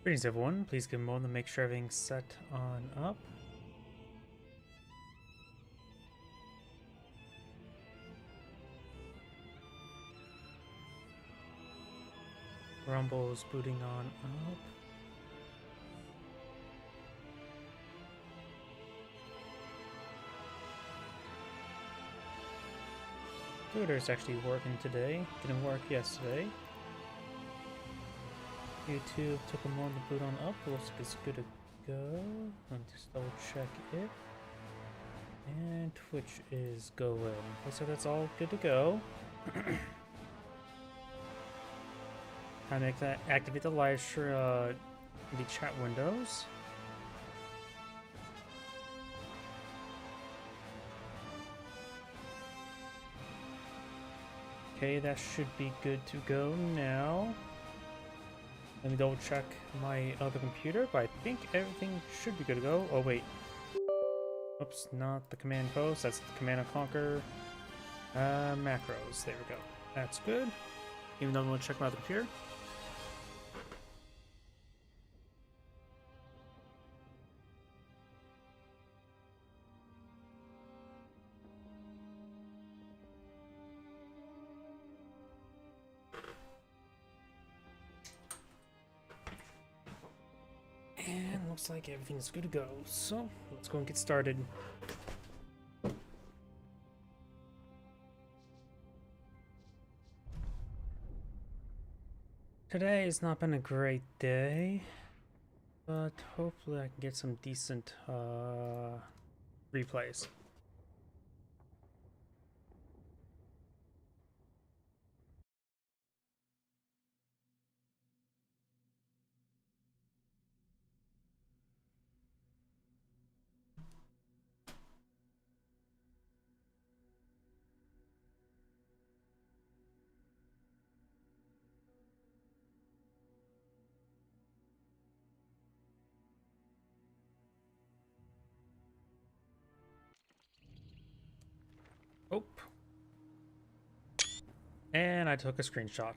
Greetings everyone, please give a moment to make sure everything's set on up. Rumble's booting on up. Tutor's actually working today, didn't work yesterday. YouTube took a moment to boot on up, looks like it's good to go. Let me just double check it. And Twitch is going. Looks like that's all good to go. I make that activate the live stream, the chat windows. Okay, that should be good to go now. Let me double check my other computer, but I think everything should be good to go. Oh wait. Oops, not the command post, that's the command and conquer macros. There we go. That's good. Even though I'm gonna check my other computer. And looks like everything's good to go. So let's go and get started. Today has not been a great day, but hopefully I can get some decent replays. Oh. And I took a screenshot.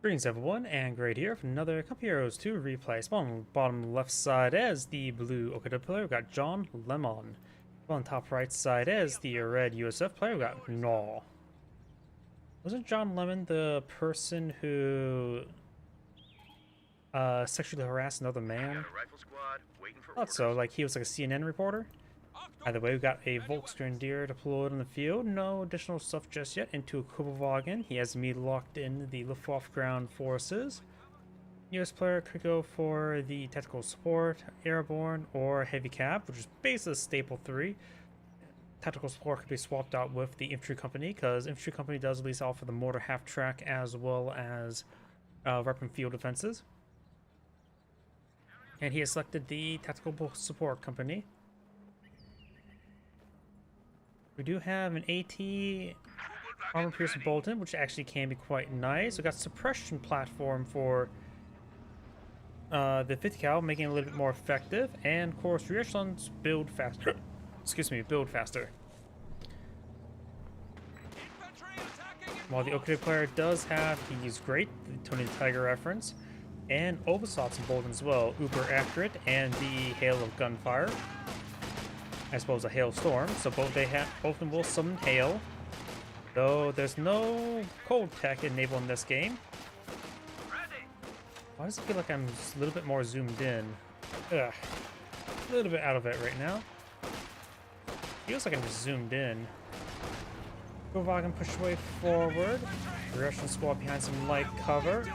Greetings everyone, and Great here for another Cup Heroes 2 replay. Bottom left side as the blue Okada player, we got John Lemon. On top right side as the red USF player, we got Gnaw. Wasn't John Lemon the person who sexually harassed another man? Thought so, like he was like a CNN reporter. Either way, we got a Volksgrenadier deployed on the field. No additional stuff just yet. Into a Kubelwagen. He has me locked in the Luftwaffe ground forces. US player could go for the tactical support, airborne, or heavy cap, which is basically a staple 3. Tactical support could be swapped out with the infantry company, because infantry company does at least offer the mortar half track as well as weapon field defenses. And he has selected the tactical support company. We do have an AT armor piercing bolton, which actually can be quite nice. We got suppression platform for the 50 cal, making it a little bit more effective, and of course rear echelons build faster. Excuse me, build faster. While the Okada player does have, he's great, the Tony the Tiger reference, and Overslots and bolton as well, uber accurate, and the hail of gunfire. I suppose a hailstorm, so both of them will summon hail. Though there's no cold tech enabled in this game. Why does it feel like I'm a little bit more zoomed in? Ugh. A little bit out of it right now. Feels like I'm just zoomed in. Kubelwagen push away forward. The Russian squad behind some light cover.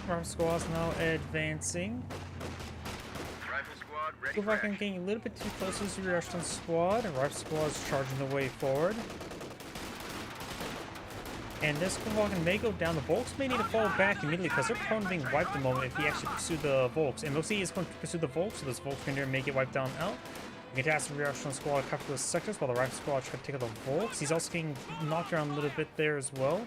Our squad's now advancing. Kubelwagen getting a little bit too close to the Russian squad, and Rifle squad's charging the way forward. And this Kubelwagen may go down. The Volks may need to fall back immediately because they're prone to being wiped the moment if he actually pursues the Volks. And Mosi is going to pursue the Volks, so this Volksgrenadier may get wiped down out. We can ask the Russian squad to cover those sectors while the Rifle squad try to take out the Volks. He's also getting knocked around a little bit there as well.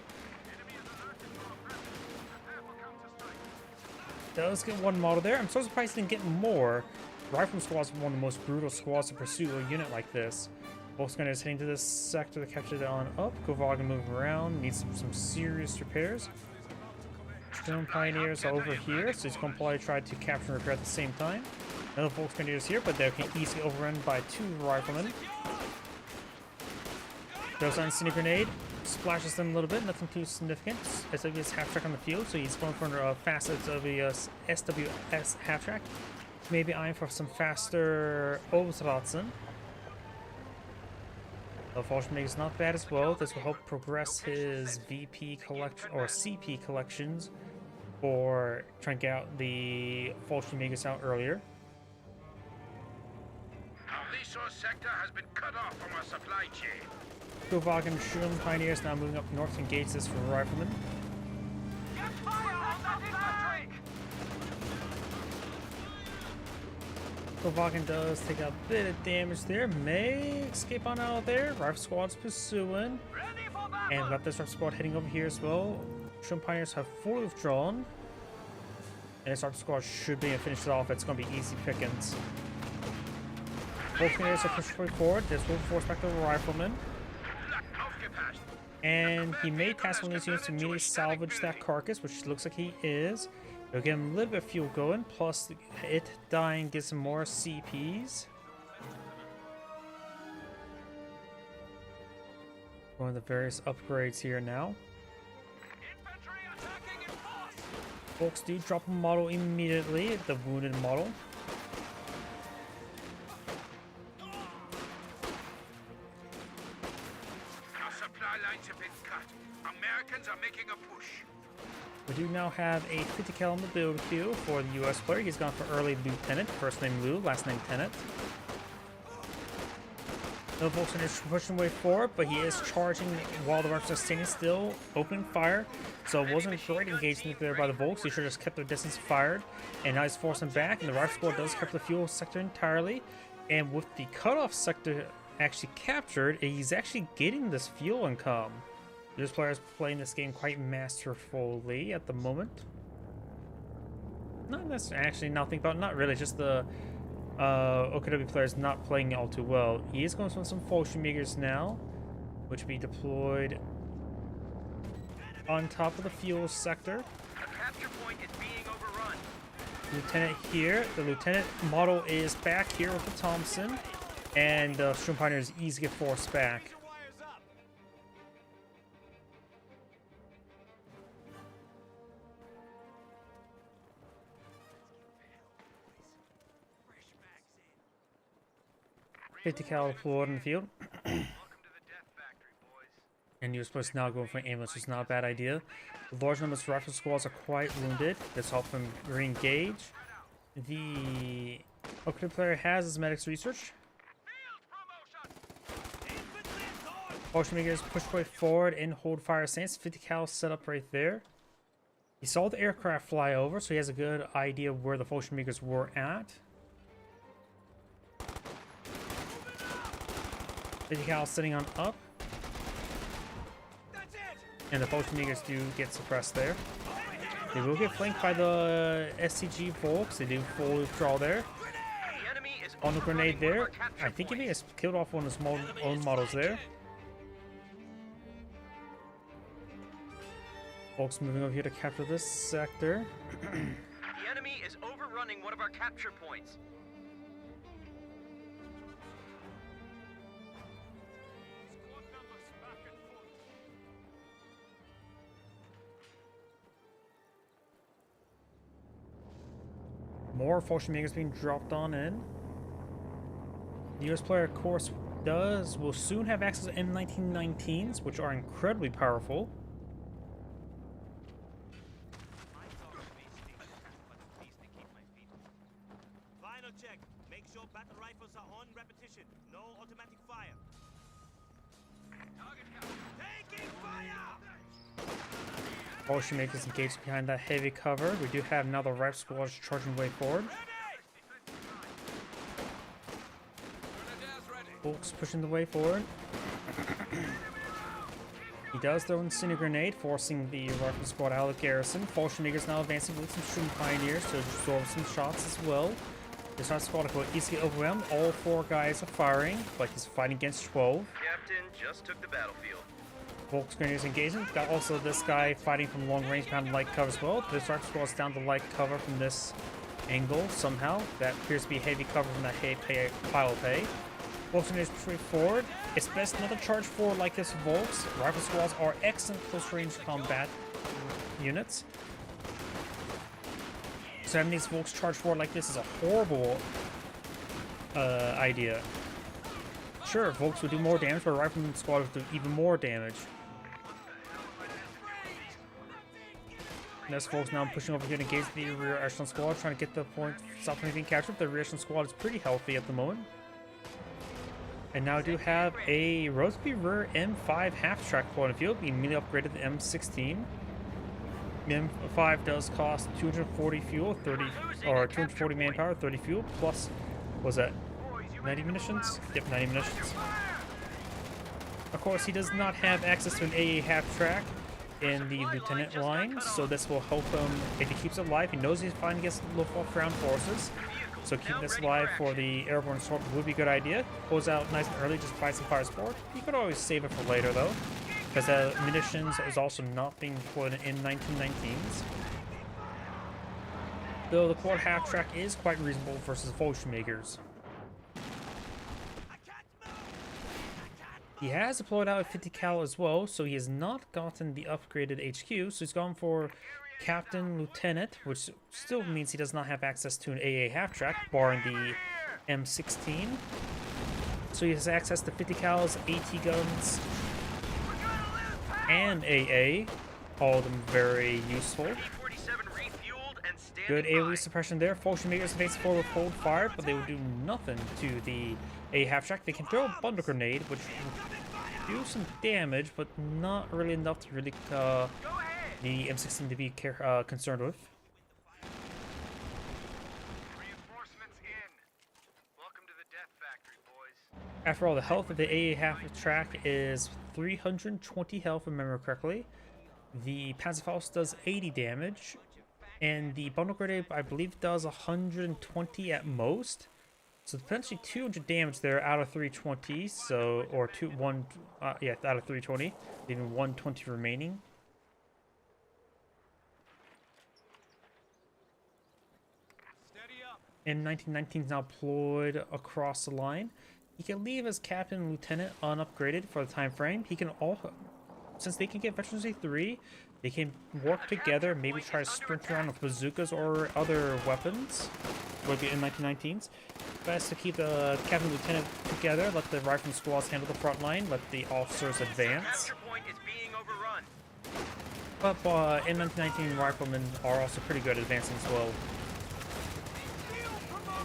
Does get one model there. I'm so surprised he didn't get more. Rifle squad is one of the most brutal squads to pursue a unit like this. Volkswagen is heading to this sector to capture that on up. Kovagen moving around, needs some serious repairs. Stone Pioneers are over here, so he's going to probably try to capture and repair at the same time. Another Volkswagen is here, but they can easily overrun by 2 riflemen. Goes on Incendiary Grenade, splashes them a little bit, nothing too significant. SWS half-track on the field, so he's going for a fast SWS half-track. Maybe eyeing for some faster Obsratsen. The Fallschirmjäger is not bad as well. This will help progress his VP collection or CP collections for trying to get out the Fallschirmjägers out earlier. Our resource sector has been cut off from our supply chain. Kovagen Sturm Pioneers now moving up north to engage this rifleman. Get fire on that infantry! Kovagen does take a bit of damage there. May escape on out of there. Rifle squad's pursuing. And we've got this rifle squad heading over here as well. Sturm Pioneers have fully withdrawn. And this rifle squad should be able to finish it off. It's going to be easy pickings. Both Pioneers are pushing forward. This will force back the rifleman. And he may task one of these units to immediately salvage that carcass, which looks like he is. It'll get him a little bit of fuel going, plus it dying gets him more CPs. Going to the various upgrades here now. Folks do drop a model immediately, the wounded model. Our supply lines have been cut. Americans are making a push. We do now have a 50 cal on the build queue for the US player. He's gone for early lieutenant, first name Lou, last name Tennant. No Volkswagen is pushing way forward, but he is charging while the rifles are standing still, opening fire. So it wasn't a great engagement there by the Volks. He should have just kept their distance fired. And now he's forcing back, and the rifle squad does keep the fuel sector entirely. And with the cutoff sector actually captured, he's actually getting this fuel income. This player is playing this game quite masterfully at the moment. Not necessarily, actually, now think about it, not really, just the OKW player is not playing all too well. He is going to some Fallschirmjägers now, which will be deployed on top of the fuel sector. The capture point is being overrun. Lieutenant here. The lieutenant model is back here with the Thompson, and the Sturm Pioneer is easy to get forced back. .50 cal deployed in the field. And US players now going for an ambulance, which is not a bad idea. The large numbers of rifle squads are quite wounded. This helps them re-engage. The OKW player has his medics research. Fallschirmjägers push way forward and hold fire stance. 50 cal set up right there. He saw the aircraft fly over, so he has a good idea of where the Fallschirmjägers were at. 50 cal sitting on up. And the Fallschirmjägers do get suppressed there. They will get flanked by the SCG Volks. They do full withdraw there. On the grenade there. I think he may have killed off one of his own models there. Volks moving over here to capture this sector. The enemy is overrunning one of our capture points. More Fallschirmjägers being dropped on in. The US player, of course, will soon have access to M1919s, which are incredibly powerful. Final check. Make sure battle rifles are on repetition. No automatic fire. Taking fire! Fallschirmjägers engaged behind that heavy cover. We do have now the rifle squads charging way forward. Volks pushing the way forward. He does throw in Incendiary Grenade, forcing the rifle squad out of the garrison. Fallschirmjägers now advancing with some Sturm Pioneers to absorb some shots as well. This not squad will easily overwhelmed. All 4 guys are firing, but he's fighting against 12. Captain just took the battlefield. Volksgrenadiers engaging. Got also this guy fighting from long range behind light cover as well. The Disruptor squad's down to light cover from this angle somehow. That appears to be heavy cover from that pile of hay. Volksgrenadiers push forward. It's best not to charge forward like this Volks. Rifle squads are excellent close range combat units. So having these Volks charge forward like this is a horrible idea. Sure, Volks would do more damage, but Rifleman squad would do even more damage. This Volks now pushing over here to engage the rear echelon squad, trying to get the point, stop from being captured. The rear echelon squad is pretty healthy at the moment. And now I do have a Roseby rear M5 half-track point of view, being immediately upgraded to M16. The M5 does cost 240 fuel, 240 manpower, 30 fuel, plus, was that 90 munitions? Yep, 90 munitions. Of course, he does not have access to an AA half-track in the lieutenant line, so this will help him if he keeps it alive. He knows he's fighting against Luftwaffe ground forces, so keeping this alive for the airborne assault would be a good idea. Goes out nice and early, just buy some fire support. You could always save it for later though, because munitions is also not being deployed in 1919s. Though the quad half track is quite reasonable versus Fallschirmjägers. He has deployed out a 50 cal as well, so he has not gotten the upgraded HQ, so he's gone for Captain Lieutenant, which still means he does not have access to an AA half-track, barring the M16. So he has access to 50 cals, AT guns, and AA, all of them very useful. Good AoE suppression there. Fallschirmjägers face forward hold fire, but they will do nothing to the A half-track. They can throw a bundle grenade, which will do some damage, but not really enough to really the M16 to be concerned with. Reinforcements in. Welcome to the death factory, boys. After all, the health of the AA half-track is 320 health, if I remember correctly. The Panzerfaust does 80 damage. And the bundle grenade, I believe, does 120 at most. So potentially 200 damage there out of 320. So, or yeah, out of 320, leaving 120 remaining. M1919 is now deployed across the line. He can leave as Captain and Lieutenant unupgraded for the time frame. He can also, since they can get Veterans Day 3, they can work together, maybe try to sprint around with bazookas or other weapons, like in 1919s. Best to keep the Captain and Lieutenant together, let the rifleman squads handle the front line, let the officers advance. But in 1919, riflemen are also pretty good at advancing as well.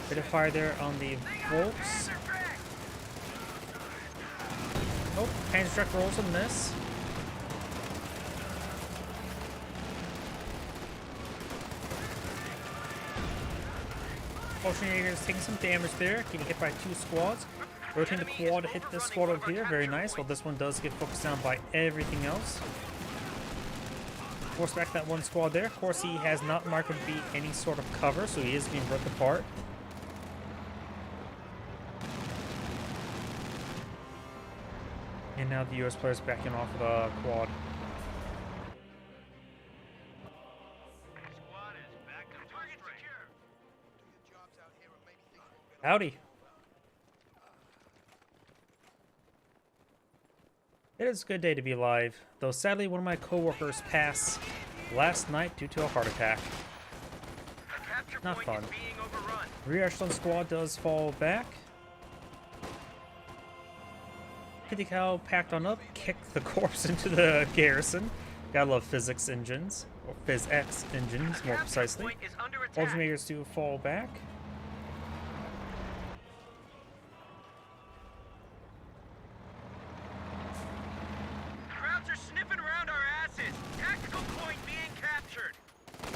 Bit of fire there on the Volks. Oh, Panzertrack rolls a miss. Fallschirmjägers taking some damage there, getting hit by 2 squads. Rotating the quad to hit this squad over here, very nice. Well, this one does get focused down by everything else. Force back that one squad there. Of course, he has not marked to be any sort of cover, so he is being ripped apart. And now the US player's backing off of the quad. Howdy. It is a good day to be alive, though sadly one of my co-workers passed last night due to a heart attack. Not fun. Rear echelon squad does fall back. 50 cal packed on up, kicked the corpse into the garrison. Gotta love physics engines, or phys-X engines more precisely. Fallschirmjägers do fall back.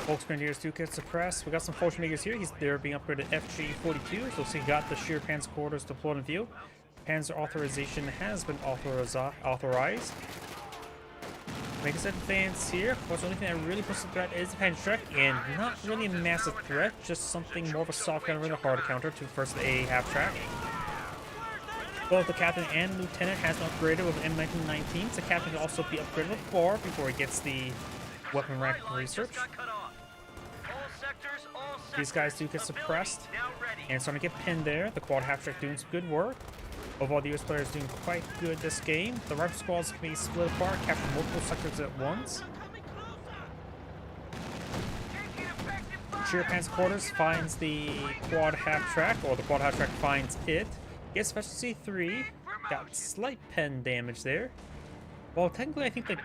Volksgrenadiers do get suppressed. We got some Fallschirmjägers here. They're being upgraded to FG-42. So we got the sheer Panzer quarters deployed in view. Panzer authorization has been authorized. Make us advance here. Of course, the only thing that really puts the threat is the Panzertrack. and not really a massive threat, just something more of a soft counter and a hard counter to first a half-track. Both the captain and lieutenant has been upgraded with M1919s. The captain can also be upgraded with bar before he gets the weapon rack research. These guys do get suppressed, and it's starting to get pinned there. The quad half-track doing some good work. Overall, the US players doing quite good this game. The rifle squads can be split apart, capture multiple sectors at once. Sheer Panzer Quarters finds the quad half-track, or the quad half-track finds it. Gets specialty 3, got slight pen damage there. Well, technically I think the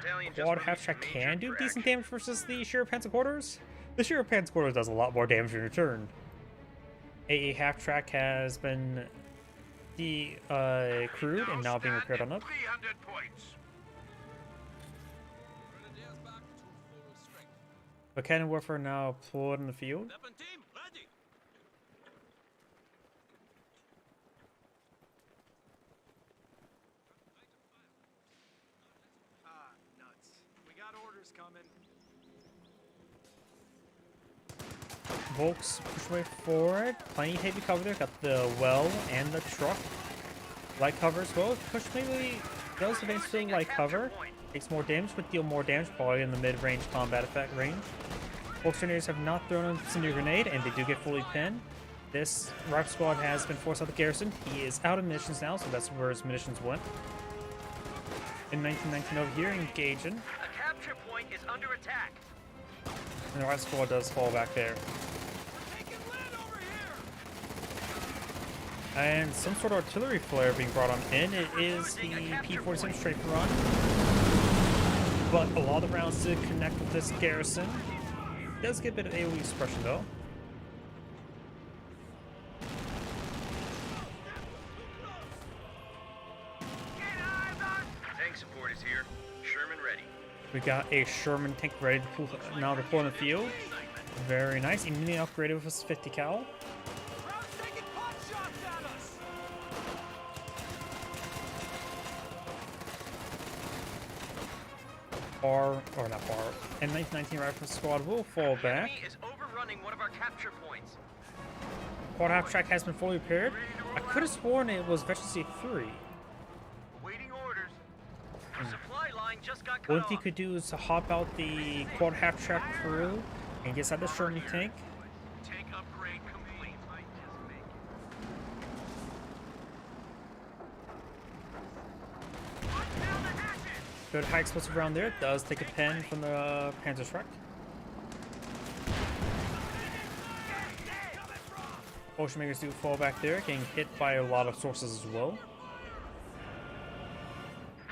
quad half-track can do decent damage versus the Sheer Panzer Quarters. The Sheer Panzer Quarters does a lot more damage in return. AA half-track has been crewed and now being repaired on up. 300 points. The cannon warfare now deployed in the field. Weapon team, ready. Nuts. We got orders coming. Volks push way forward. Plenty of heavy cover there. Got the well and the truck. Light cover as well. Push maybe does eventually light cover. Takes more damage, but deal more damage probably in the mid-range combat effect range. Volks grenadiers have not thrown a single grenade, and they do get fully pinned. This rifle squad has been forced out of the garrison. He is out of munitions now, so that's where his munitions went. In 1919 over here, engaging. A capture point is under attack. And the rifle squad does fall back there. And some sort of artillery flare being brought on in. It is the P-47 straight run. But a lot of the rounds did connect with this garrison. It does get a bit of AoE suppression though. Tank support is here. Sherman ready. We got a Sherman tank ready to pull, now deploy in the field. Very nice. Immediately upgraded with his 50 cal. Bar, or not bar, and 1919 rifle squad will fall back. Enemy is overrunning one of our capture points. Quad half track has been fully repaired. I could have sworn it was Veteran C3. Waiting orders. Supply line just got cut What off. he could do is to hop out the quad half track through and get out the Sherman tank. Tank upgrade complete. Good high explosive round there. Does take a pen from the Panzerschreck. Ocean Makers do fall back there, getting hit by a lot of sources as well.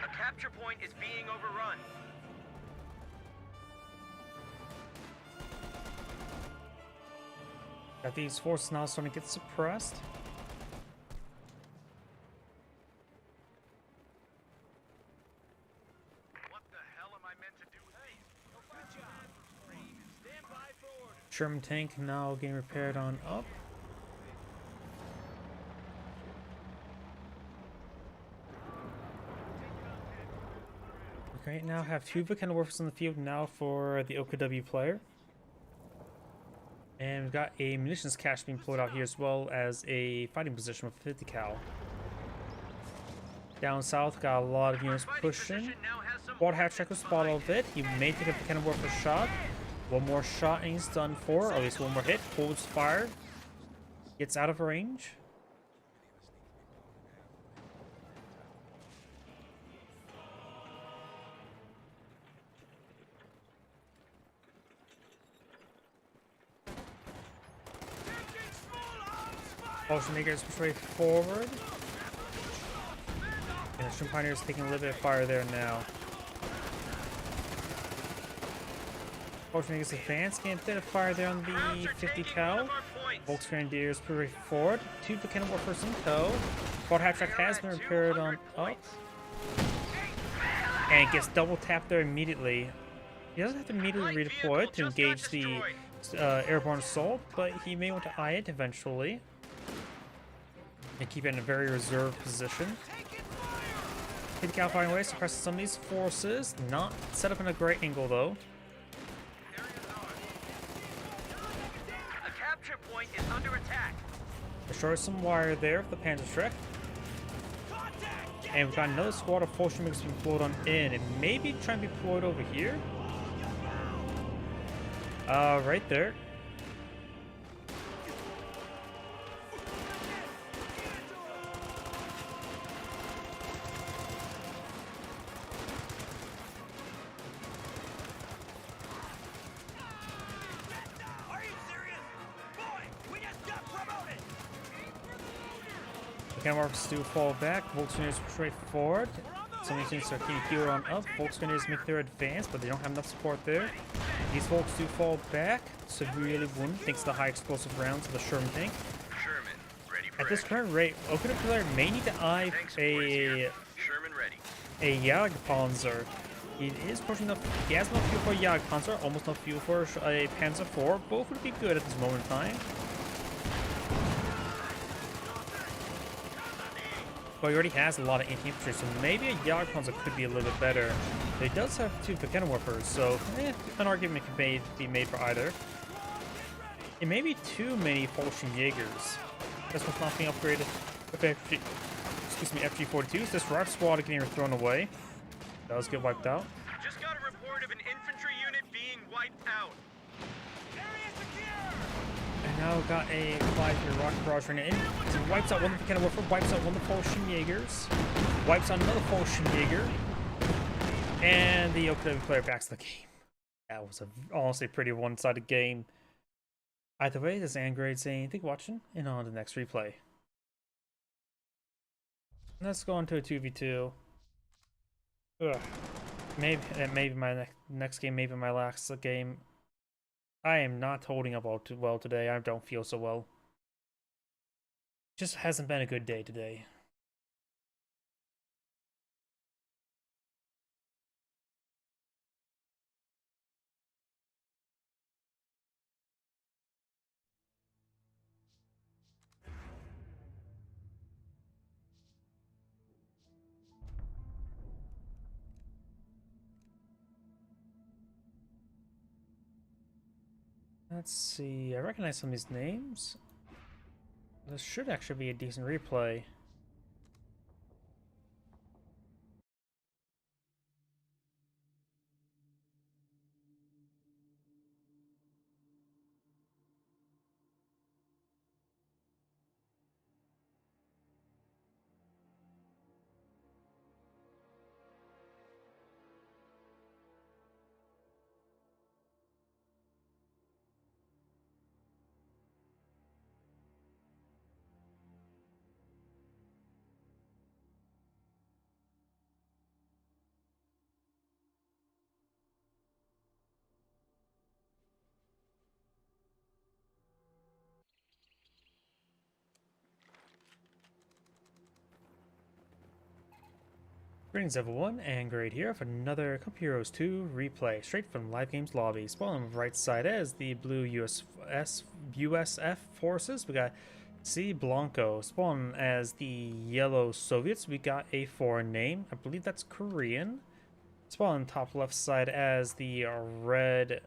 A capture point is being overrun. Got these forces now starting to get suppressed. What the hell am I meant to do with these? Good job. Stand by for orders. Sherman tank now getting repaired on up. Okay, now have two Vicana Warfers in the field now for the OKW player. And we've got a munitions cache being pulled out here as well as a fighting position with 50 cal. Down south, got a lot of units pushing. Quad half track was spot of it. He may take a Vicana Warfer shot. One more shot and he's done for, or at least one more hit. Holds fire. Gets out of range. Ocean Makers push way forward. And the Shrimp Pioneers taking a little bit of fire there now. Ocean Makers advance, getting a bit of fire there on the 50 cal. Volks Grenadiers push way forward. Two Vicana Warfers in tow. Quad half track has been repaired on up. And gets double tapped there immediately. He doesn't have to immediately redeploy to engage the airborne assault, but he may want to eye it eventually. And keep it in a very reserved position. 50 cal firing away, suppresses some of these forces. Not set up in a great angle though. attack. Destroy some wire there for the Panzerschreck. And we've got another squad of Fallschirmjägers being deployed on in. It may be trying to be deployed over here. Right there. Are you serious? Boy, we just got promoted! The Camarks do fall back. Volkswagens straight forward. Some of these things are keeping healer on up. Volkswagens make their advance, but they don't have enough support there. These folks do fall back, severely wounded thanks to the high explosive rounds of the Sherman tank. Sherman, ready for At this action. current rate, Okinawa player may need to eye Tank support is here. a Sherman ready. Jagdpanzer. He is pushing enough. He has enough fuel for a Jagdpanzer, almost enough fuel for a Panzer IV. Both would be good at this moment in time. But he already has a lot of anti-infantry, so maybe a Jagdpanzer could be a little bit better. But he does have 2 Verkennerwerfers, so an argument can be made for either. It may be too many Fallschirmjägers. This one's not being upgraded with FG-42s. This rifle squad is getting thrown away. Does get wiped out. Just got a report of an infantry unit being wiped out. Area secure! And now we've got a 5-year rocket barrage running in. So he wipes out one of the Verkennerwerfer, wipes out one of the Fallschirmjägers, wipes out another Fallschirmjäger, and the Okinawa player backs the game. That was honestly pretty one-sided game. Either way, this is Angrade saying, thank you for watching, and on to the next replay. Let's go on to a 2v2. Ugh. Maybe my next game, maybe my last game. I am not holding up all too well today. I don't feel so well. Just hasn't been a good day today. Let's see, I recognize some of these names. This should actually be a decent replay. Greetings everyone, and Great here for another Cup Heroes 2 replay, straight from Live Games lobby. Spawning on the right side as the blue USF forces. We got C. Blanco. Spawn as the yellow Soviets. We got a foreign name. I believe that's Korean. Spawn on the top left side as the red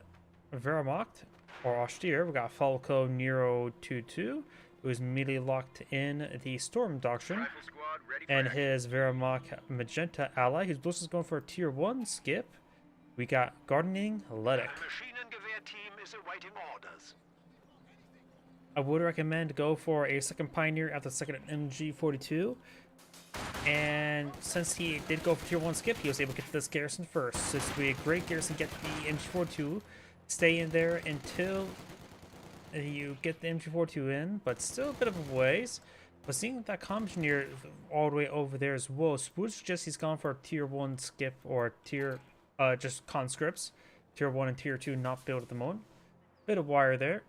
Wehrmacht, or Austere. We got Falco Nero 22, who is immediately locked in the Storm Doctrine. Rifle squad ready for And action. his Wehrmacht Magenta ally. His Bliss is going for a tier 1 skip. We got Gardening Letic. Maschinengewehr team is awaiting orders. I would recommend go for a second Pioneer at the second MG42. And since he did go for tier 1 skip, he was able to get this garrison first. So this will be a great garrison to get the MG42. Stay in there until you get the MG42 in, but still a bit of a ways. But seeing that comm engineer all the way over there as well, would suggest he's gone for a tier 1 skip or tier, just conscripts. Tier 1 and tier 2 not built at the moment. Bit of wire there.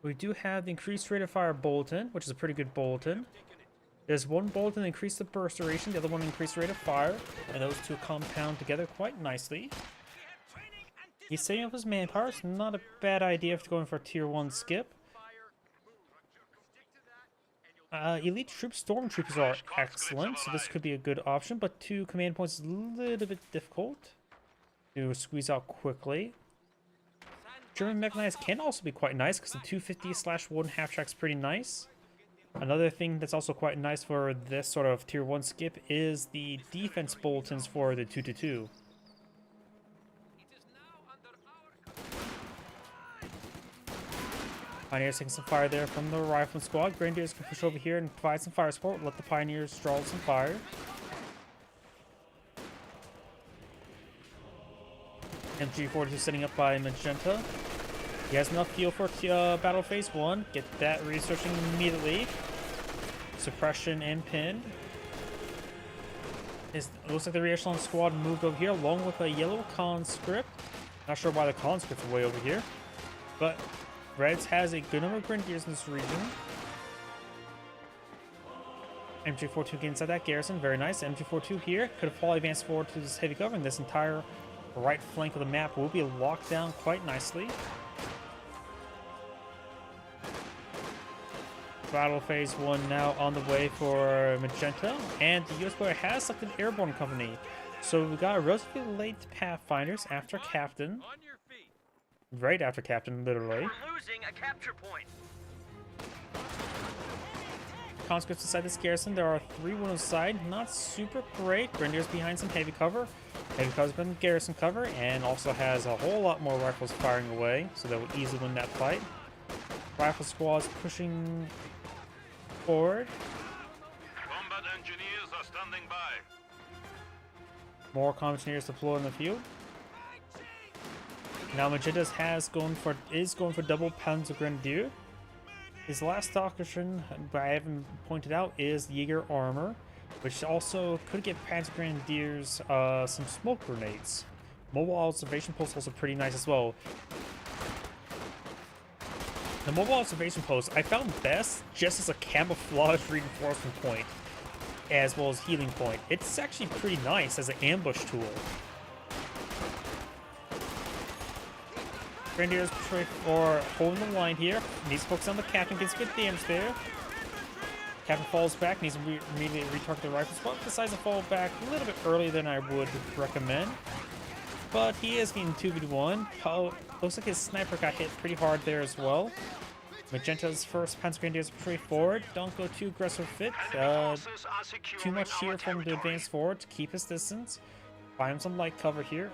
We do have the increased rate of fire bulletin, which is a pretty good bulletin. There's one bulletin that increased the burst duration, the other one increased the rate of fire, and those two compound together quite nicely. He's setting up his manpower. It's not a bad idea for going for a tier 1 skip. Elite troops, stormtroopers are excellent, so this could be a good option, but 2 command points is a little bit difficult. to squeeze out quickly. German mechanized can also be quite nice because the 250/1 half track's pretty nice. Another thing that's also quite nice for this sort of tier 1 skip is the defense bulletins for the 222. Pioneers taking some fire there from the rifle squad. Grenadiers can push over here and provide some fire support. Let the Pioneers draw some fire. MG42 setting up by Magenta. He has enough fuel for battle phase 1. Get that researching immediately. Suppression and pin. It looks like the re-echelon squad moved over here along with a yellow conscript. Not sure why the conscript's way over here. But Reds has a good number of Grenadiers in this region. MG42 getting inside that garrison. Very nice. MG42 here could have probably advanced forward to this heavy cover, and this entire right flank of the map will be locked down quite nicely. Battle phase 1 now on the way for Magenta, and the US player has selected Airborne Company. So we got a relatively late Pathfinders after Captain. On your feet. Right after Captain, literally. We're losing a capture point. Conscripts inside this garrison. There are 3 on the side. Not super great. Grenadiers behind some heavy cover. Heavy cover's been garrison cover, and also has a whole lot more rifles firing away, so they will easily win that fight. Rifle squads pushing forward. Combat engineers are standing by. More combat engineers deployed in the field. Now Magenta is going for double Panzer Grenadier. His last doctrine, but I haven't pointed out, is Jaeger armor, which also could give Panzer Grenadiers some smoke grenades. Mobile observation post is also pretty nice as well. The mobile observation post I found best just as a camouflage reinforcement point, as well as healing point. It's actually pretty nice as an ambush tool. Grenadiers for holding the line here. Needs to focus on the captain, gets good damage there. Captain falls back, needs to immediately retarget the rifle squad. Decides to fall back a little bit earlier than I would recommend. But he is getting 2v1. Looks like his sniper got hit pretty hard there as well. Magenta's first Panzer Grenadiers push forward. Don't go too aggressive fit. Too much here for him to advance forward to keep his distance. Buy him some light cover here.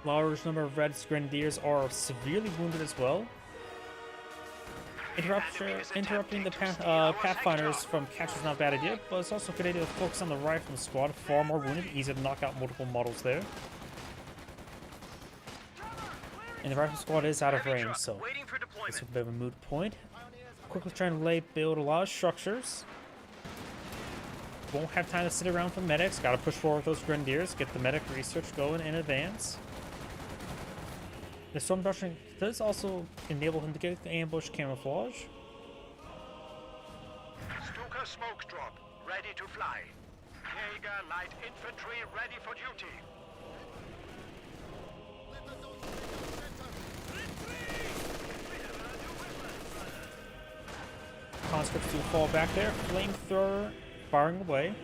Large number of Red Grenadiers are severely wounded as well. Interrupting the Pathfinders from capture is not a bad idea, but it's also a good idea to focus on the rifle squad. Far more wounded, easy to knock out multiple models there. And the rifle squad is out of range, so it's a bit of a moot point. Quickly trying to build a lot of structures. Won't have time to sit around for medics. Gotta push forward with those Grenadiers, get the medic research going in advance. The Storm Doctrine does also enable him to get the ambush camouflage. Stuka smoke drop, ready to fly. Jaeger light infantry ready for duty. Conscripts do fall back there. Flamethrower firing away.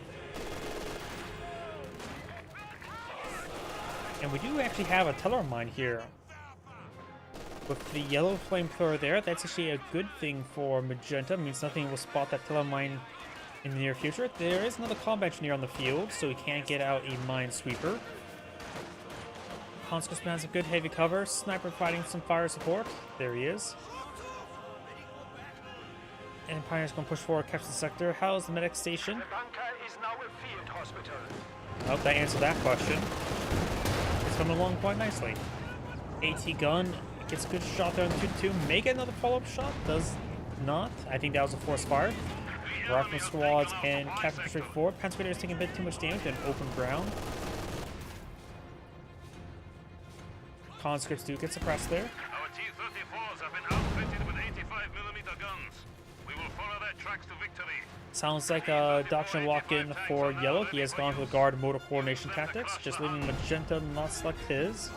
And we do actually have a teller mine here. With the yellow flamethrower there, that's actually a good thing for Magenta. Means nothing will spot that teller mine in the near future. There is another combat engineer on the field, so we can't get out a minesweeper. Conscript has a good heavy cover. Sniper fighting some fire support. There he is. And Pioneer's gonna push forward, capture the sector. How's the medic station? The bunker is now a field hospital. I hope that answered that question. It's coming along quite nicely. AT gun gets a good shot there on 2-2. May get another follow-up shot. Does not. I think that was a forced fire. Rifle squads and capture straight forward. Panzer Grenadiers taking a bit too much damage in open ground. Conscripts do get suppressed there. Our T-34s have been outfitted with 85mm guns. We will follow their tracks to victory. Sounds like a doctrine lock-in for Yellow. He has gone for the guard motor coordination tactics, just leaving Magenta not select his.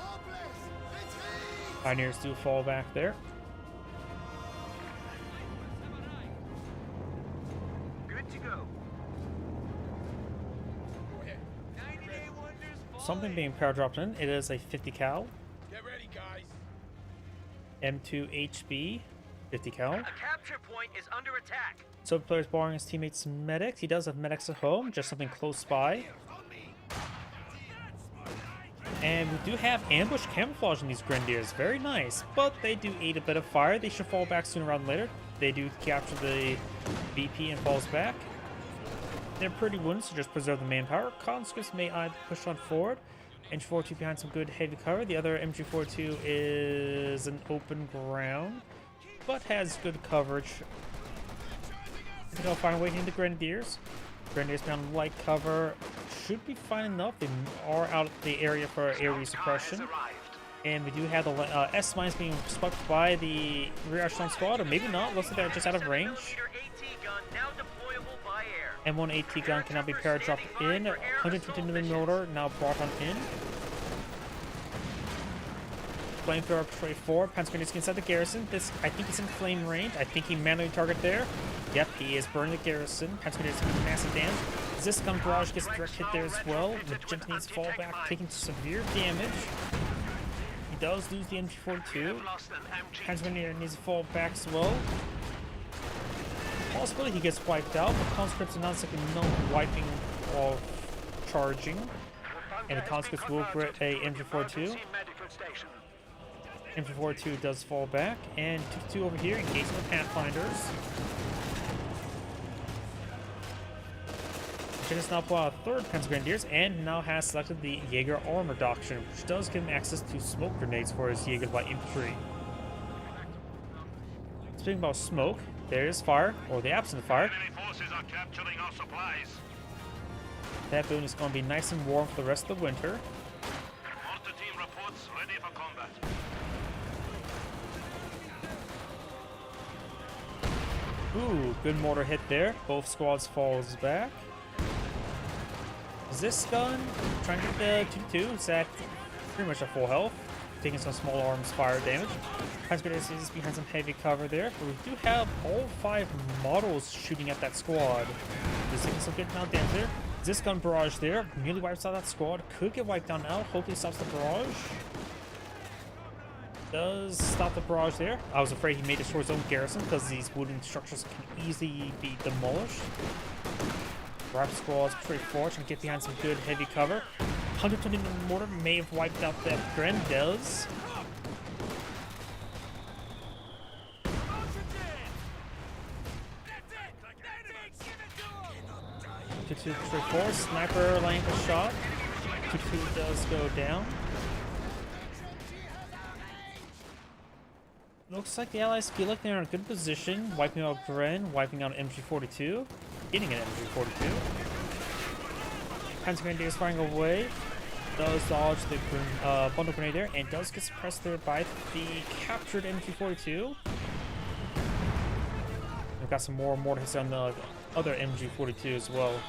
Pioneers do fall back there. Good to go. something being power dropped in. It is a 50 cal. Get ready, guys. M2 HB, 50 cal. A capture point is under attack. So players borrowing his teammates' medics. He does have medics at home, just something close by. And we do have ambush camouflage in these Grenadiers. Very nice, but they do eat a bit of fire. They should fall back sooner rather than later. They do capture the BP and falls back. They're pretty wounded, so just preserve the manpower. Conscripts may either push on forward. MG42 behind some good heavy cover. The other MG42 is an open ground, but has good coverage. They'll find way into the Grenadiers. Grenadiers behind light cover should be fine enough. They are out of the area for area suppression. And we do have the S-mines being swept by the rear echelon squad, or maybe not. Looks like they're just out of range. M1 AT gun cannot be para dropped in. 150mm mortar now brought on in. Flamethrower Patrol 4. Panzergrenadiers inside the garrison. This, I think he's in flame range. I think he manually target there. Yep, he is burning the garrison. Panzergrenadiers taking massive damage. This gun barrage gets direct hit there as well. Magenta needs to fall back, taking severe damage. He does lose the MG42. Panzergrenadier needs to fall back as well. Possibly he gets wiped out, but conscripts are not second no wiping off charging. And the conscripts will get a MG42. MG42 does fall back, and 2-2 over here, engaging with Pathfinders. Is now pull out a third Panzergrenadiers, and now has selected the Jaeger armor doctrine, which does give him access to smoke grenades for his Jaeger light infantry. Speaking about smoke, there is fire, or the absence of fire. Enemy forces are capturing our supplies. That building is going to be nice and warm for the rest of the winter. Mortar team reports ready for combat. Ooh, good mortar hit there. Both squads falls back. This gun trying to get the 2-2. It's at pretty much at full health, taking some small arms fire damage. Panzergrenadiers is behind some heavy cover there, but we do have all 5 models shooting at that squad. Just taking some good amount of damage there. This gun barrage there nearly wipes out that squad. Could get wiped down now. Hopefully stops the barrage. Does stop the barrage there. I was afraid he may destroy his own garrison because these wooden structures can easily be demolished. Grab squads pretty fortunate and get behind some good heavy cover. 120mm mortar may have wiped out that Gren does. Two, 4. Sniper laying the shot. 2-2 does go down. Looks like the allies feel like they're in a good position, wiping out Gren, wiping out MG42, getting an MG42. Panzergrenadier is firing away, does dodge the bundle grenade there, and does get suppressed there by the captured MG42. We've got some more mortar hits on the other MG42 as well.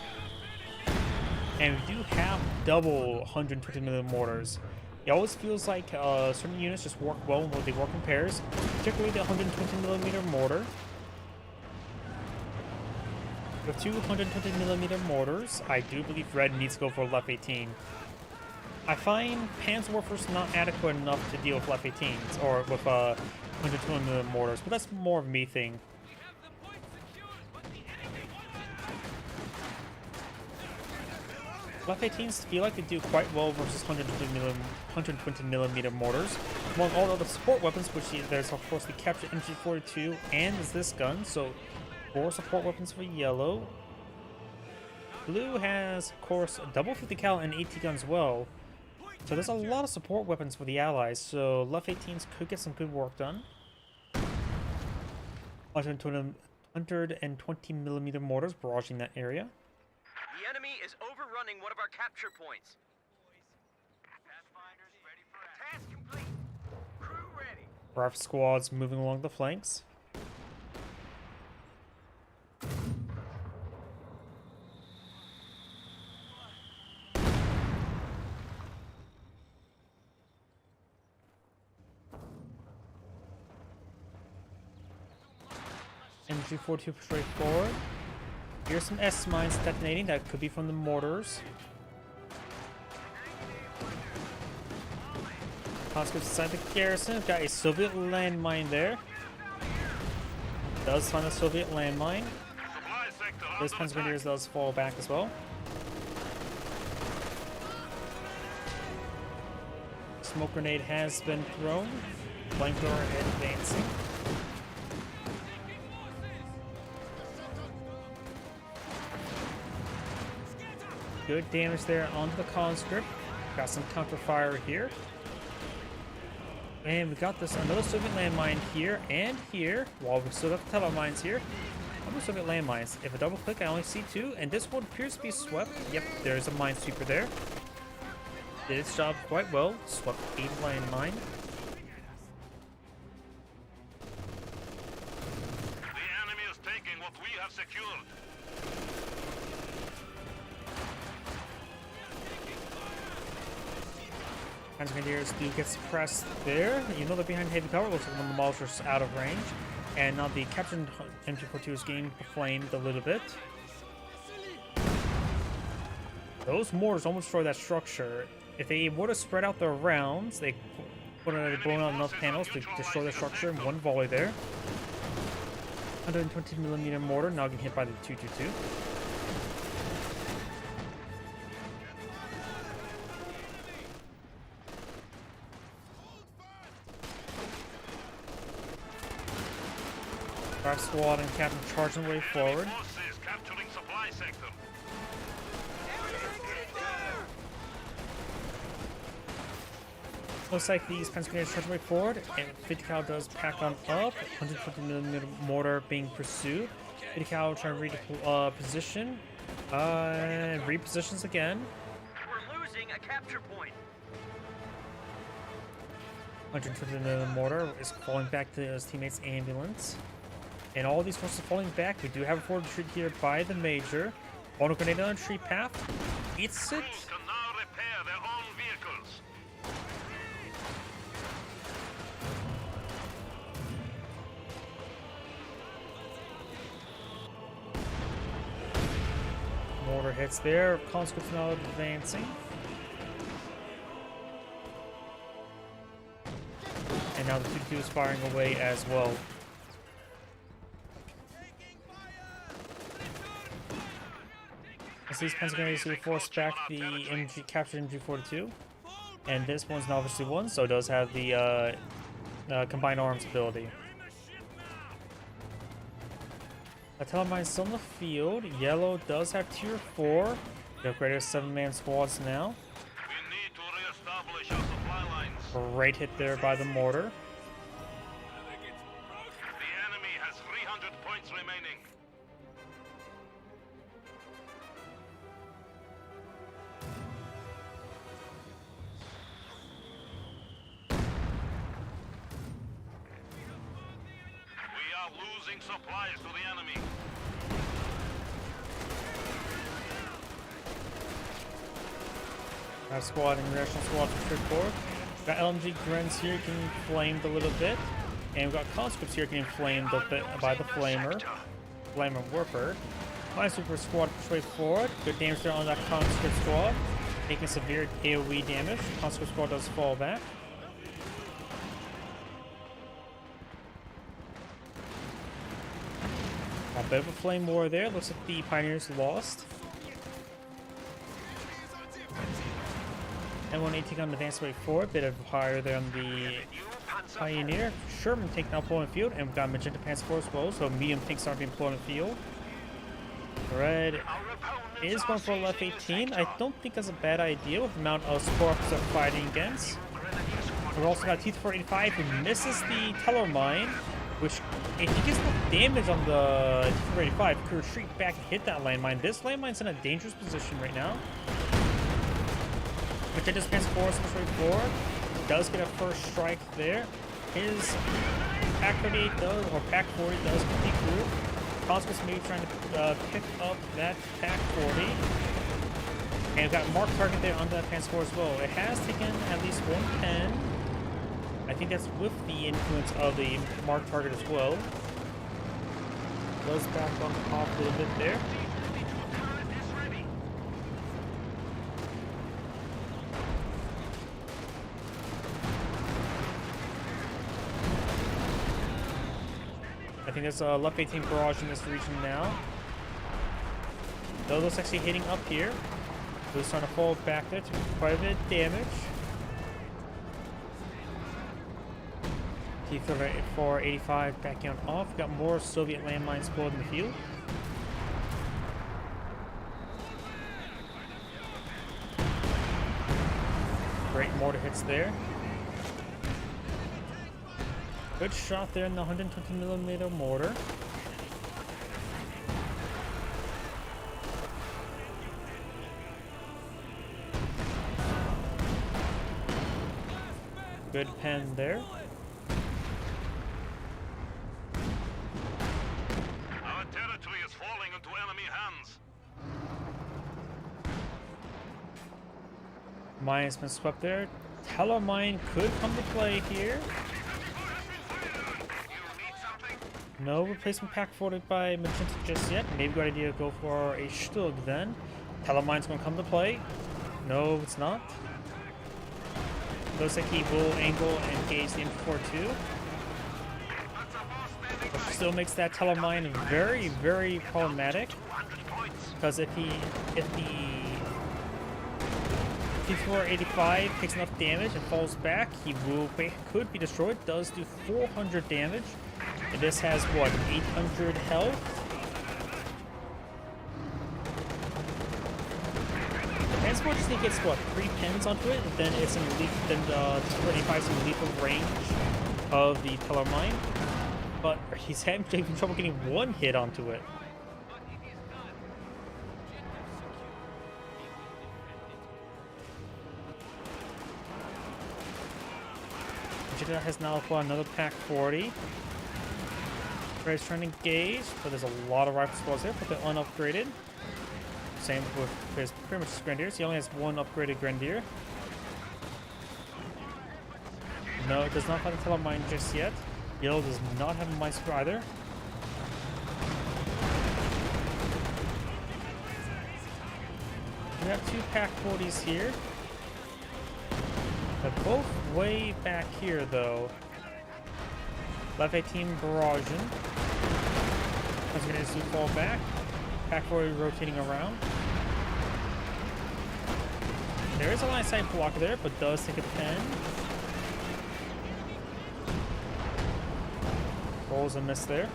And we do have double 120mm mortars. It always feels like certain units just work well when they work in pairs, particularly the 120mm mortar. With 220mm mortars, I do believe Red needs to go for Lef 18. I find Panzerwerfer's not adequate enough to deal with Lef 18s, or with 120mm mortars, but that's more of a me thing. Lef 18s feel like they do quite well versus 120mm mortars. Among all the other support weapons, which there's of course the captured MG42 and this gun, so 4 support weapons for yellow. Blue has, of course, double 50 cal and AT guns as well. So there's a lot of support weapons for the allies, so Lef 18s could get some good work done. 120mm mortars barraging that area. The enemy is overrunning one of our capture points. Pathfinders ready for action. Task complete. Crew ready. Raf squads moving along the flanks. MG42 straight forward. Here's some S-mines detonating. That could be from the mortars. conscripts inside the garrison. We've got a Soviet landmine there. Does find a Soviet landmine. Supply sector This under attack. Panzergrenadiers does fall back as well. Smoke grenade has been thrown. Flamethrower advancing. Good damage there onto the conscript. Got some counterfire here. And we got this another Soviet landmine here and here. While we still got the tele mines here. Other Soviet landmines. If I double click, I only see 2, and this one appears to be swept. Yep, there's a minesweeper there. Did its job quite well. Swept a landmine. The enemy is taking what we have secured. Panzergrenadiers do get suppressed there. You know they're behind heavy cover. Looks like one of the Moloters out of range. And now the captured MG42 is getting flamed a little bit. Those mortars almost destroy that structure. If they would have spread out their rounds, they would have blown out enough panels to destroy the structure in one volley there. 120mm mortar now getting hit by the 222. Drive squad and captain charging the way forward. Enemy forces capturing supply sector. Looks like these Panzergrenadiers charge the way forward, and 50 cal does pack on up. 150mm mortar being pursued. 50 cal trying to reposition. And repositions again. We're losing a capture point. 150mm mortar is falling back to his teammate's ambulance. And all these forces falling back. We do have a forward retreat here by the Major. Auto grenade on the tree path. Eats it. Crews can now repair their own vehicles. Mortar hits there. Conscripts now advancing. And now the 222 is firing away as well. As these Panzergrenadiers will force back the captured MG42. And this one's now obviously 1, so it does have the combined arms ability. A telemine still in the field. Yellow does have tier 4. The upgraded 7-man squads now. We need to re-establish our supply lines. Great hit there by the mortar. The enemy has 300 points remaining. We are losing supplies to the enemy. Our squad and national squad retreat forward. Got LMG Grens here getting flamed a little bit. And we've got conscripts here getting flamed a bit by the flamer. Flamer Warper. Minesweeper squad push forward. Good damage there on that conscript squad. Taking severe AoE damage. Conscript squad does fall back. A bit of a flame war there. Looks like the Pioneers lost. M1A taking on the advance way forward. Bit of fire there on the Pioneer. Sherman taking out Poland field. And we've got Magenta Panzer IV as well. So medium tanks aren't being Poland field. Red is going for left 18. I don't think that's a bad idea with the amount of sparks they're fighting against. We've also got T-485 who misses the Teller mine, which if he gets enough damage on the T-485, could retreat back and hit that landmine. This landmine's in a dangerous position right now. Magenta's Panzer IV is pushing forward. Does get a first strike there. His Pack 38 does, or Pack 40 does complete through. Conscripts maybe trying to pick up that Pack 40. And we've got a marked target there on that Panzer IV as well. It has taken at least one pen. I think that's with the influence of the marked target as well. Goes back on the top a little bit there. I think there's a left 18 barrage in this region now. Though looks actually hitting up here. Blue's trying to fall back there to quite a bit of damage. T-485 backing on off. Got more Soviet landmines spilled in the field. Great mortar hits there. Good shot there in the 120mm mortar. Good pen there. Our territory is falling into enemy hands. Mine's been swept there. Tellermine could come to play here. No replacement pack forwarded by Magenta just yet. Maybe good idea to go for a Stug then. Tellermine's going to come to play. No, it's not. Looks like he will angle and engage the M4-2. Which still makes that Tellermine very, very problematic. Because if the T-485 takes enough damage and falls back, he could be destroyed. Does do 400 damage. And this has what, 800 health? The transport just gets what, 3 pins onto it, and then it's in then the T-485 is in lethal range of the Tellermine. But he's having trouble getting 1 hit onto it. Magenta has now got another pack 40. He's trying to engage, but there's a lot of rifle squads there, but they're unupgraded. Same with his pretty much his Grenadiers. He only has 1 upgraded Grenadier. No, it does not have a Tellermine just yet. Yellow does not have a Maestro either. We have 2 pack 40s here. They're both way back here though. Left 18 barraging. As we're going to see fall back. Pack 40 rotating around. There is a line of sight blocker there, but does take a pen. Rolls a miss there.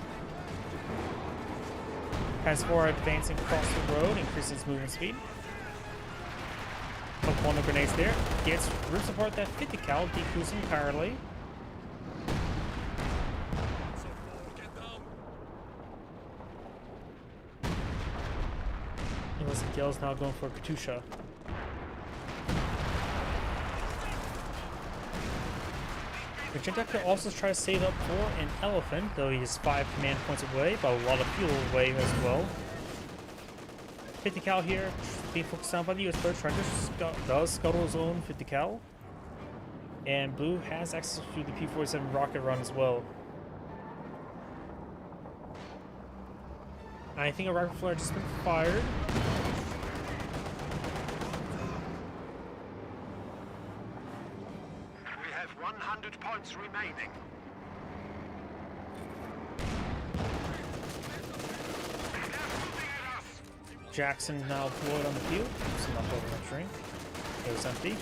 Pass 4 advancing across the road, increases movement speed. Hook one of the grenades there. Gets rips apart that 50 cal, decreasing entirely. Gale's now going for Katusha. Magenta could also try to save up for an elephant, though he is 5 command points away, but a lot of fuel away as well. 50 cal here, being focused on by the US Bird Trencher, does scuttle his own 50 cal. And Blue has access to the P-47 rocket run as well. I think a rifle flare just been fired. We have 100 points remaining. Jackson now deployed on the field. So not over that train. It was empty.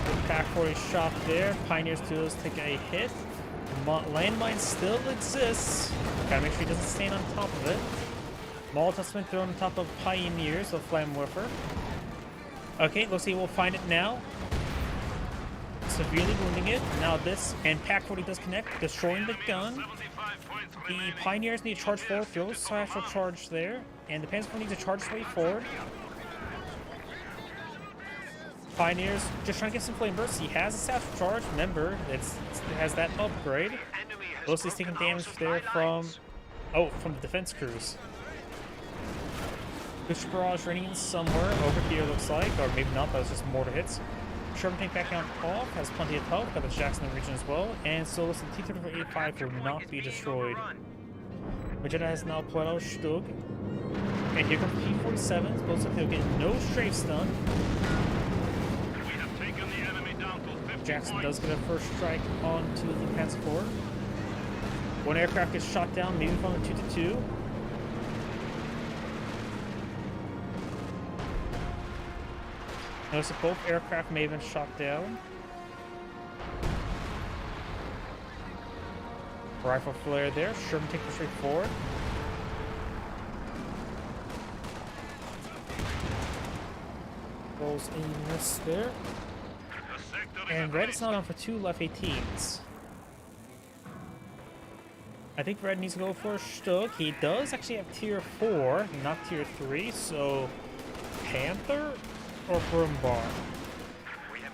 The pack 40 shot there. Pioneers does take a hit. Landmine still exists. Gotta make sure he doesn't stand on top of it. Molotov's been thrown on top of Pioneers with Flamwerfer. Okay, looks like we'll find it now. Severely wounding it. Now this, and Pack 40 does connect, destroying the gun. The Pioneers need to charge forward, throws Satchel charge there, and the Panzer needs to charge way forward. Pioneers just trying to get some flame bursts. He has a Satchel charge. Remember, it has that upgrade. Mostly taking damage there from the defense crews. Booster barrage raining in somewhere over here, looks like, or maybe not. That was just mortar hits. Sherman tank back on off, has plenty of health, got the Jackson region as well, and so listen, T-3485 will not be destroyed. Magenta has now pulled out Stug, and here comes P-47s, both of them get no strafe stun. We have taken the enemy down to 50 Jackson does get a first strike onto the Panzer IV. One aircraft gets shot down, maybe from the 2-2. Notice that both aircraft may have been shot down. Rifle flare there. Sherman takes straight forward. Rolls a miss there. The sector is And at Red risk. is now down for 2 left 18s. I think Red needs to go for a Stug. He does actually have tier 4, not tier 3, so Panther or Brumbar.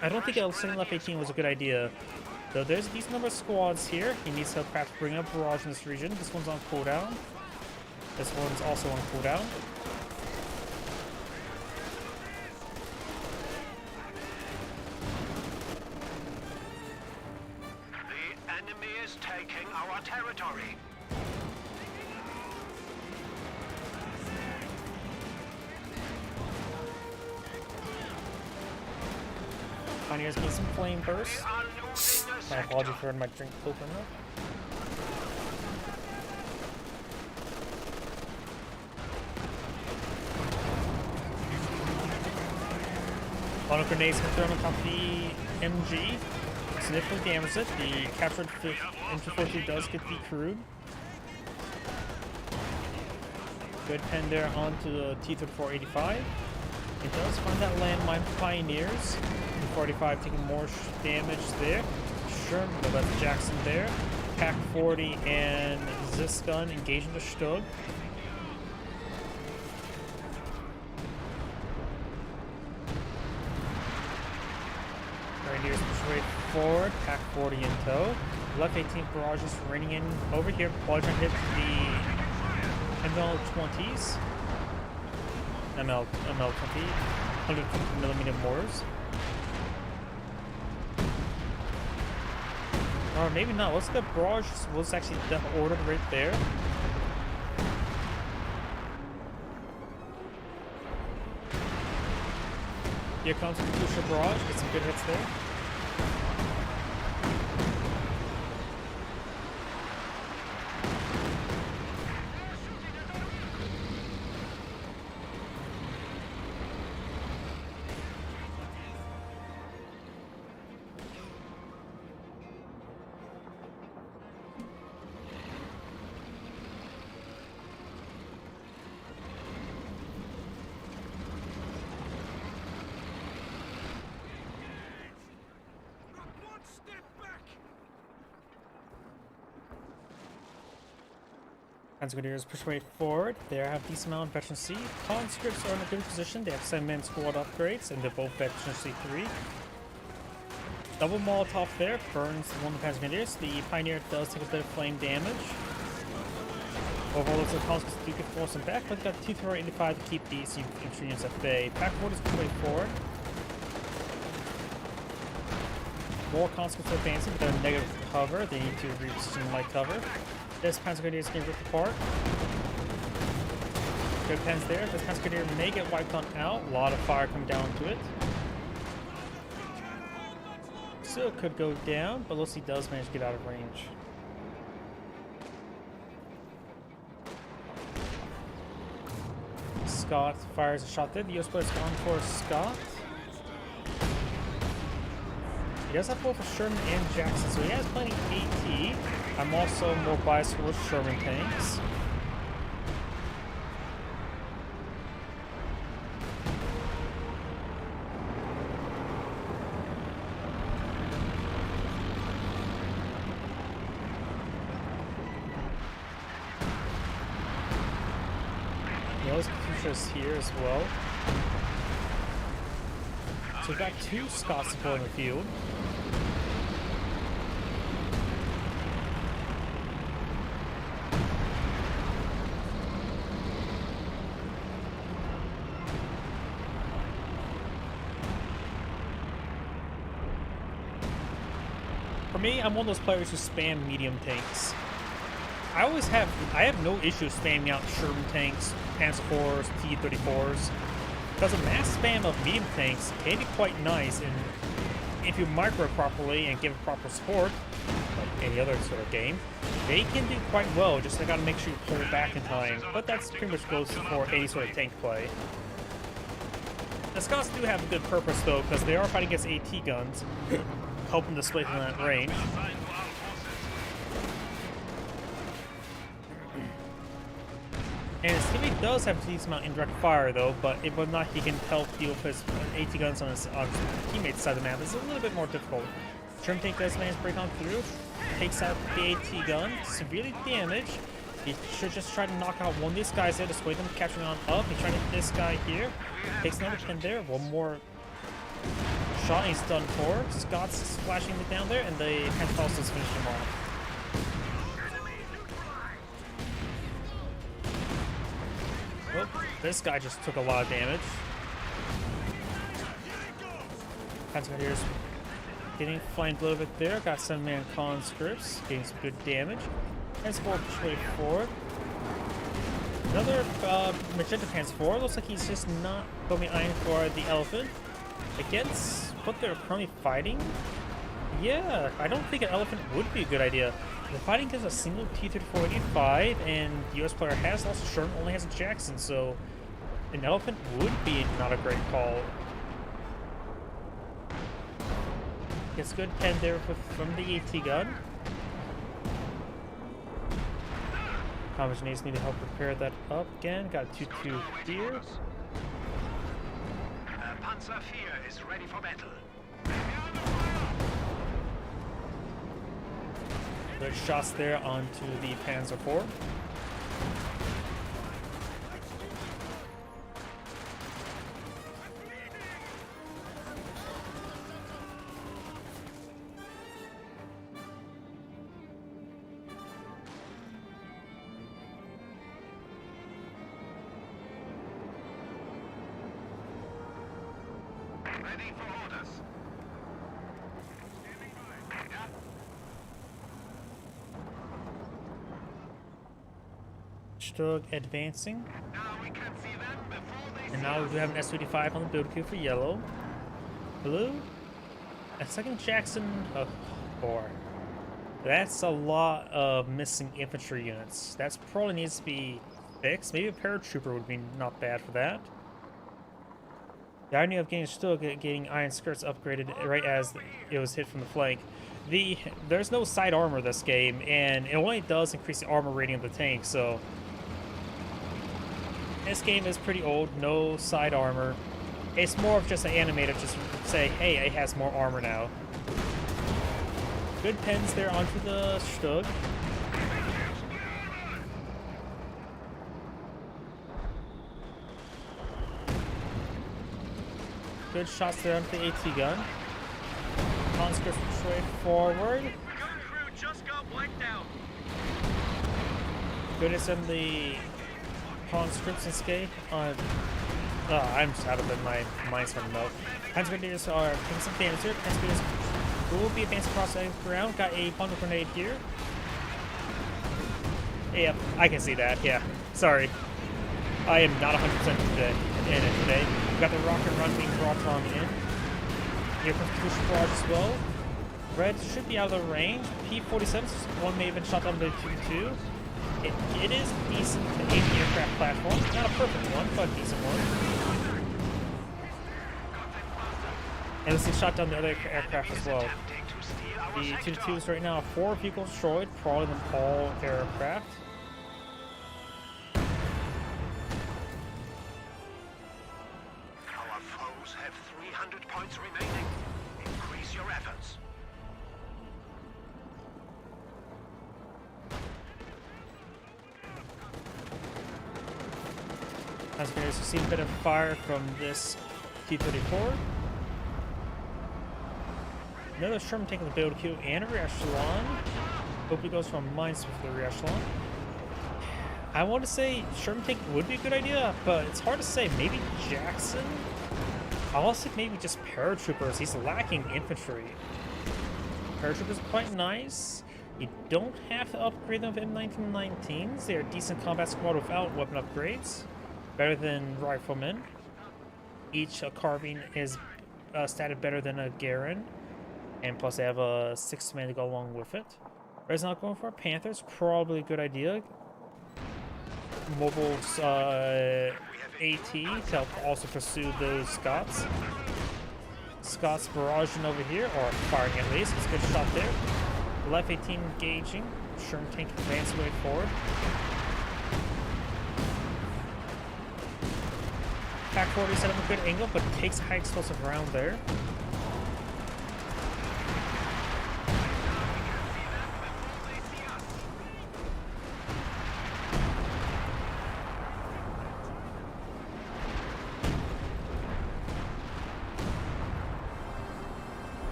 I don't think sending left 18 was a good idea. Though there's a decent number of squads here. He needs to perhaps bring up barrage in this region. This one's on cooldown. This one's also on cooldown. The enemy is taking our territory. Pioneers need some flame bursts. We are losing a My sector. apology for my drink open up. Auto grenades can thrown on top of the MG. Significantly damages it. The captured MG-42 does get decrewed. Good pen there onto the T-3485. It does find that landmine for Pioneers. T-45 taking more damage there. Sure, no, that's Jackson there. Pack 40 and Zisgun engaging the Stug. Pioneers push way forward. Pack 40 in tow. Left 18 barrage is raining in over here. Quadrant hit the ML-20s. ML-20. 150mm mortars. Or maybe not. Let's get barrage was actually ordered right there. Here comes the Katusha barrage. Get some good hits there. Conscripts push way forward. They have decent amount of veterancy. Conscripts are in a good position. They have 7-man squad upgrades, and they're both veterancy 3. Double Molotov there burns one of the Conscripts. The Pioneer does take a bit of flame damage. Overall, looks like Conscripts do get force them back, but they've got T-3485 to keep these infantry units at bay. Pack 40 is push way forward. More Conscripts are advancing, but they're negative cover. They need to reposition light cover. This Panzer Grenadier is getting ripped apart. Good pens there. This Panzer Grenadier may get wiped on out. A lot of fire coming down to it. Still could go down, but Lucy does manage to get out of range. Scott fires a shot there. The US player's gone for Scott. He does have both a Sherman and Jackson, so he has plenty AT. I'm also more biased towards Sherman tanks. Yellow's Katusha's here as well. So we've got 2 Scots supporting the field. For me, I'm one of those players who spam medium tanks. I have no issue spamming out Sherman tanks, Panzer IVs, T-34s, because a mass spam of medium tanks can be quite nice in if you micro properly and give proper support, like any other sort of game, they can do quite well. Just they gotta make sure you pull back in time. But that's pretty much goes for any sort of tank play. The Scots do have a good purpose though, because they are fighting against AT guns, helping display from that range. And his teammate does have a decent amount of indirect fire though, but it will not he can help deal with his AT guns on his teammate's side of the map. It's a little bit more difficult. Sherm Tank does manage to break on through, takes out the AT gun, severely damaged. He should just try to knock out one of these guys there, dissuade them capturing on up. He's trying to hit this guy here. Takes another pin there, one more shot and he's done for. Scott's splashing it down there, and the Panthalus has finished him off. Oh, this guy just took a lot of damage. Panzergrenadiers getting flanked a little bit there. Got some man conscripts getting some good damage. Transport push forward. Another magenta transport. Looks like he's just not going iron for the elephant. Against what they're currently fighting. Yeah, I don't think an elephant would be a good idea. The fighting against a single T-3485, and the US player has lost Sherm, only has a Jackson, so an elephant would be not a great call. Gets a good pen there from the AT gun. Combat needs to help repair that up again. Got a 2-2 here. Panzer IV is ready for battle. Good shots there onto the Panzer IV. Ready for orders. Stug advancing. Now we can see them before they And now we do have an S-35 on the build queue for yellow. Blue. A second Jackson. Oh, boy. That's a lot of missing infantry units. That's probably needs to be fixed. Maybe a paratrooper would be not bad for that. The irony of getting iron skirts upgraded right as it was hit from the flank. There's no side armor this game, and it only does increase the armor rating of the tank, so this game is pretty old, no side armor. It's more of just an animator just say, hey, it has more armor now. Good pens there onto the Stug. Good shots there onto the AT gun. Conscripts straight forward. Gun crew just got wiped out. Goodness on the conscripts and skate. I'm just out of it. My mind's running out. Panzergrenadiers are taking some damage here. Panzergrenadiers will be advancing across the ground. Got a bundle grenade here. Yep, I can see that. Yeah, sorry. I am not 100% in it today. We've got the rocket run being brought on in. Here comes the push barrage as well. Red should be out of the range. P-47, one may have been shot down by the 2-2. It is a decent anti-aircraft platform. Not a perfect one, but a decent one. And let's see shot down the other aircraft as well. The 2-2s right now, 4 vehicles destroyed, probably them all aircraft. Our foes have 300 points remaining. Increase your efforts. As we see a bit of fire from this T-34. Another Sherman taking the build queue and a rear echelon. Hope it goes from mines with the rear echelon. I want to say Sherman tank would be a good idea, but it's hard to say. Maybe Jackson? I'll also say maybe just paratroopers. He's lacking infantry. Paratroopers are quite nice. You don't have to upgrade them with M1919s. They're a decent combat squad without weapon upgrades. Better than riflemen. Each carbine is statted better than a Garand. And plus they have a 6-man to go along with it. Red's not going for a Panthers, probably a good idea. Mobile's AT to help also pursue those Scots. Scots barraging over here, or firing at least. It's a good shot there. Left 18 engaging. Sherm tank advance way forward. Pack 40 set up a good angle, but takes high explosive round there.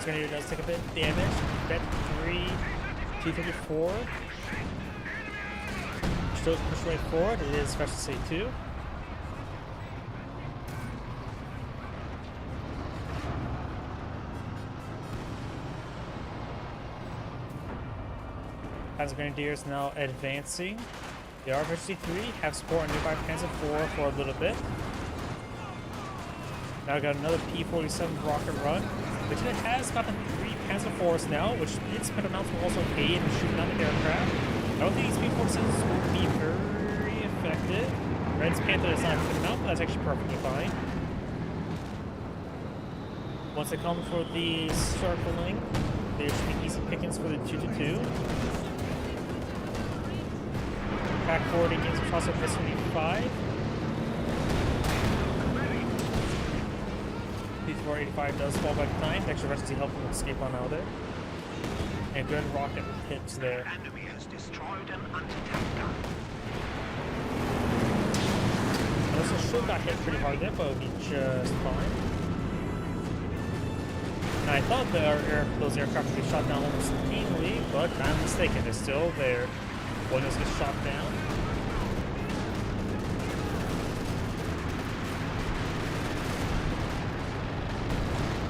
Grenadier does take a bit of damage. Bet 3, 234. Still push way forward. It is special C2. Panzer Grenadiers now advancing. The RFC 3 have support on nearby Panzer 4 for a little bit. Now got another P-47 rocket run. Virginia has gotten 3 Panzer IVs now, which its amounts will also aid in shooting down the aircraft. I don't think these P-47s will be very effective. Red's Panther is not a good amount, but that's actually perfectly fine. Once they come for the circling, there should be easy pickings for the 2-2. Back forward against Cross of S-25. P-485 does fall back time. Extra rescue help him escape on out there. And good rocket hits there. Enemy has destroyed an anti-tank gun. Also, should got hit pretty hard there, but it'll be just fine. And I thought those aircraft would be shot down almost cleanly, but I'm mistaken. They're still there. One of those gets shot down.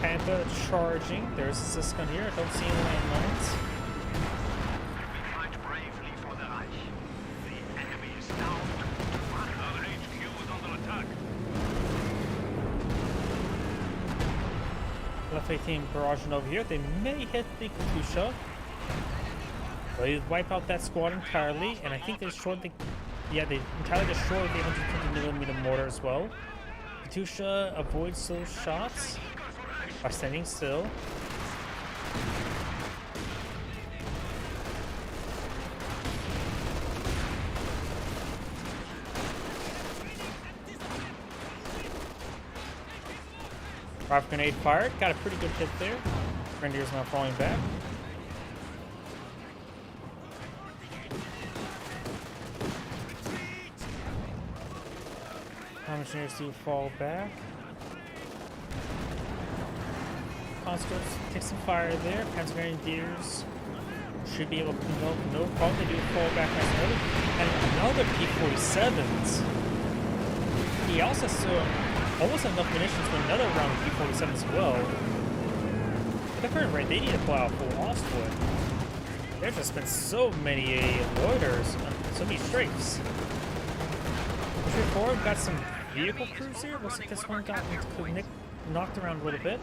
Panther charging. There's a Siscon here. I don't see any landmines. We fight bravely for the Reich. The enemy is down to 1. Our HQ is under attack. Left 18 barraging over here. They may hit the Katusha. They wipe out that squad entirely, and I think they destroyed the... Yeah, they entirely destroyed the 150mm mortar as well. Katusha avoids those shots by standing still. Rocket grenade fired. Got a pretty good hit there. Grenadier's now falling back. Engineers do fall back. Conscripts take some fire there. Panzer Grenadiers should be able to no problem. They do fall back nice and another P-47s. He also saw almost enough munitions for another round of P-47s as well. At the current rate, they need to pull out full offsplit. There's just been so many loiters, so many strafes. Push forward, got some vehicle crews here. Looks like this one got knocked around a little bit.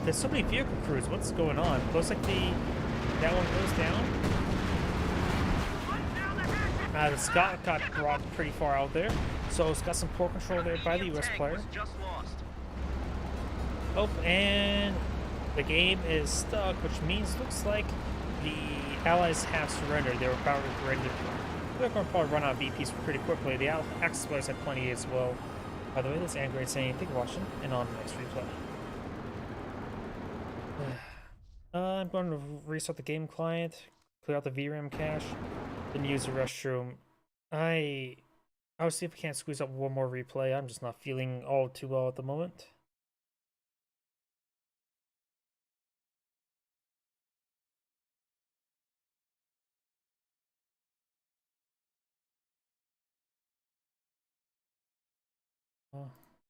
There's so many vehicle crews. What's going on? Looks like that one goes down. The Scot got brought pretty far out there, so it's got some poor control there by the U.S. player. Oh, and the game is stuck, which means looks like the Allies have surrendered. They were about ready to. They're going to probably run out of VPs pretty quickly. The Axis players had plenty as well. By the way, this is Angry saying thank you for watching, and on the next replay. I'm going to restart the game client, clear out the VRAM cache, then use the restroom. I'll see if I can't squeeze up one more replay. I'm just not feeling all too well at the moment.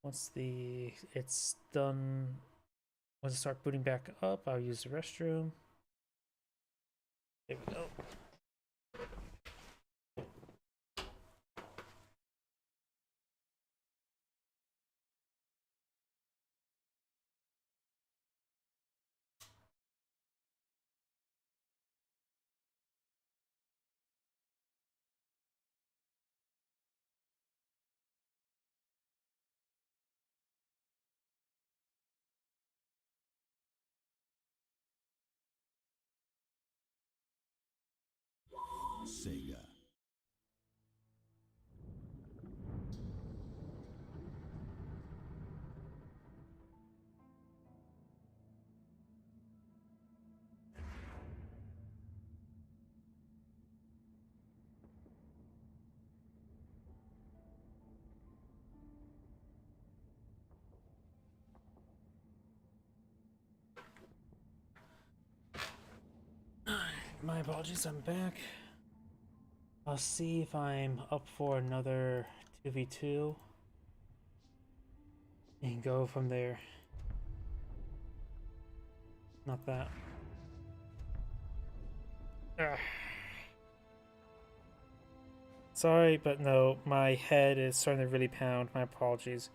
Once it's done, once I start booting back up, I'll use the restroom. There we go. Sega. My apologies, I'm back. I'll see if I'm up for another 2v2 and go from there. Not that. Ugh. Sorry, but no, my head is starting to really pound. My apologies.